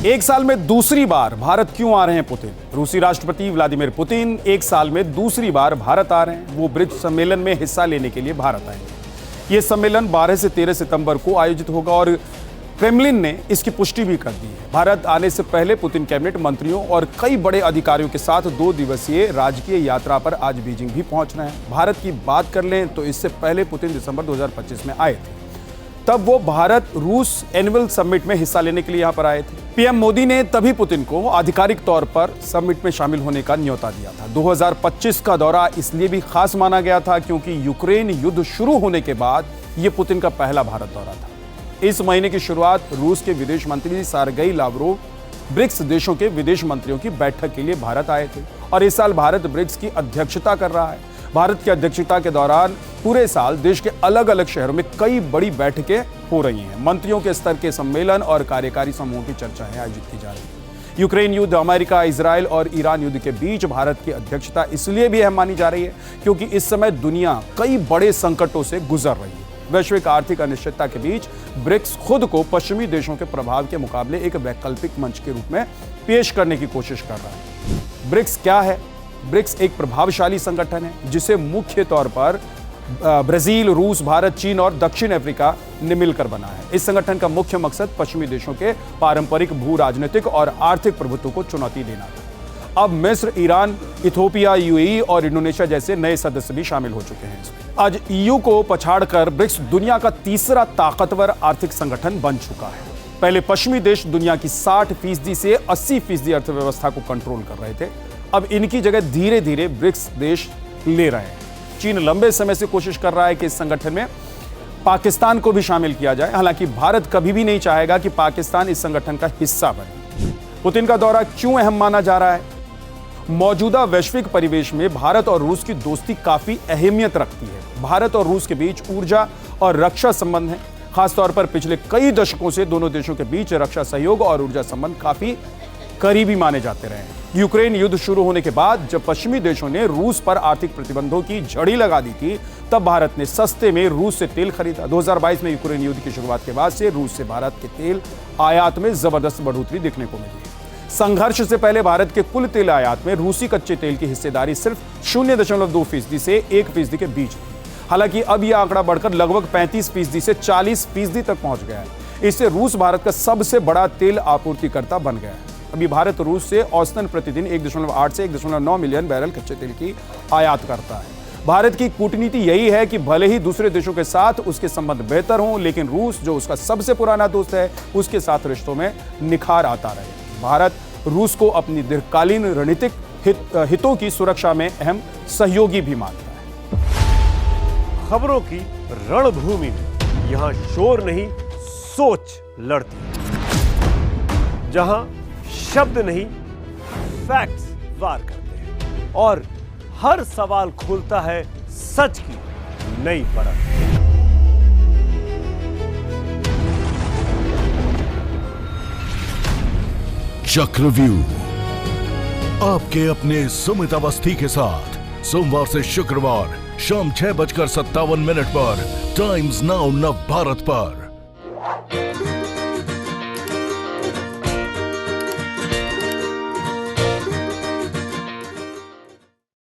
एक साल में दूसरी बार भारत क्यों आ रहे हैं पुतिन? रूसी राष्ट्रपति व्लादिमीर पुतिन एक साल में दूसरी बार भारत आ रहे हैं। वो ब्रिक्स सम्मेलन में हिस्सा लेने के लिए भारत आएंगे। ये सम्मेलन 12 से 13 सितंबर को आयोजित होगा और क्रेमलिन ने इसकी पुष्टि भी कर दी है। भारत आने से पहले पुतिन कैबिनेट मंत्रियों और कई बड़े अधिकारियों के साथ 2 दिवसीय राजकीय यात्रा पर आज बीजिंग भी पहुंच रहे हैं। भारत की बात कर लें तो इससे पहले पुतिन दिसंबर 2025 में आए थे। तब वो भारत रूस एनुअल समिट में हिस्सा लेने के लिए यहां पर आए थे। पीएम मोदी ने तभी पुतिन को आधिकारिक तौर पर समिट में शामिल होने का न्योता दिया था। 2025 का दौरा इसलिए भी खास माना गया था क्योंकि यूक्रेन युद्ध शुरू होने के बाद यह पुतिन का पहला भारत दौरा था। इस महीने की शुरुआत रूस के विदेश मंत्री सर्गेई लावरोव ब्रिक्स देशों के विदेश मंत्रियों की बैठक के लिए भारत आए थे और इस साल भारत ब्रिक्स की अध्यक्षता कर रहा है। भारत की अध्यक्षता के दौरान पूरे साल देश के अलग अलग शहरों में कई बड़ी बैठकें हो रही हैं। मंत्रियों के स्तर के सम्मेलन और कार्यकारी समूहों की चर्चाएं आयोजित की जा रही हैं। यूक्रेन युद्ध, अमेरिका, इजराइल और ईरान युद्ध के बीच भारत की अध्यक्षता इसलिए भी अहम मानी जा रही है क्योंकि इस समय दुनिया कई बड़े संकटों से गुजर रही है। वैश्विक आर्थिक अनिश्चितता के बीच ब्रिक्स खुद को पश्चिमी देशों के प्रभाव के मुकाबले एक वैकल्पिक मंच के रूप में पेश करने की कोशिश कर रहा है। ब्रिक्स क्या है? ब्रिक्स एक प्रभावशाली संगठन है जिसे मुख्य तौर पर ब्राजील, रूस, भारत, चीन और दक्षिण अफ्रीका ने मिलकर बना है। इस संगठन का मुख्य मकसद पश्चिमी देशों के पारंपरिक भू राजनीतिक और आर्थिक प्रभुत्व को चुनौती देना था। अब मिस्र, ईरान, इथियोपिया, यूएई और इंडोनेशिया जैसे नए सदस्य भी शामिल हो चुके हैं। आज ईयू को पछाड़कर ब्रिक्स दुनिया का तीसरा ताकतवर आर्थिक संगठन बन चुका है। पहले पश्चिमी देश दुनिया की 60% से 80% अर्थव्यवस्था को कंट्रोल कर रहे थे। अब इनकी जगह धीरे धीरे ब्रिक्स देश ले रहे हैं। चीन लंबे समय से कोशिश कर रहा है कि इस संगठन में पाकिस्तान को भी शामिल किया जाए। हालांकि भारत कभी भी नहीं चाहेगा कि पाकिस्तान इस संगठन का हिस्सा बने। पुतिन का दौरा क्यों अहम माना जा रहा है? मौजूदा वैश्विक परिवेश में भारत और रूस की दोस्ती काफी अहमियत रखती है। भारत और रूस के बीच ऊर्जा और रक्षा संबंध है। खासतौर पर पिछले कई दशकों से दोनों देशों के बीच रक्षा सहयोग और ऊर्जा संबंध काफी करीबी माने जाते रहे हैं। यूक्रेन युद्ध शुरू होने के बाद जब पश्चिमी देशों ने रूस पर आर्थिक प्रतिबंधों की झड़ी लगा दी थी, तब भारत ने सस्ते में रूस से तेल खरीदा। 2022 में यूक्रेन युद्ध की शुरुआत के बाद से रूस से भारत के तेल आयात में जबरदस्त बढ़ोतरी देखने को मिली है। संघर्ष से पहले भारत के कुल तेल आयात में रूसी कच्चे तेल की हिस्सेदारी सिर्फ 0.2% से 1% के बीच थी। हालांकि अब यह आंकड़ा बढ़कर लगभग 35% से 40% तक पहुंच गया है। इससे रूस भारत का सबसे बड़ा तेल आपूर्तिकर्ता बन गया है। अभी भारत रूस से औसतन प्रतिदिन 1.8 से 1.9 मिलियन बैरल कच्चे तेल की आयात करता है। भारत की कूटनीति यही है कि भले ही दूसरे देशों के साथ उसके संबंध बेहतर हों, लेकिन रूस जो उसका सबसे पुराना दोस्त है, उसके साथ रिश्तों में निखार आता रहे। भारत रूस को अपनी दीर्घकालीन रणनीतिक हितों की सुरक्षा में अहम सहयोगी भी मानता है। खबरों की रणभूमि में यहां शोर नहीं, सोच लड़ती है। जहां शब्द नहीं, फैक्ट्स वार करते हैं और हर सवाल खोलता है सच की नई परत। चक्रव्यूह आपके अपने सुमित अवस्थी के साथ सोमवार से शुक्रवार शाम 6:57 पर टाइम्स नाउ नव भारत पर।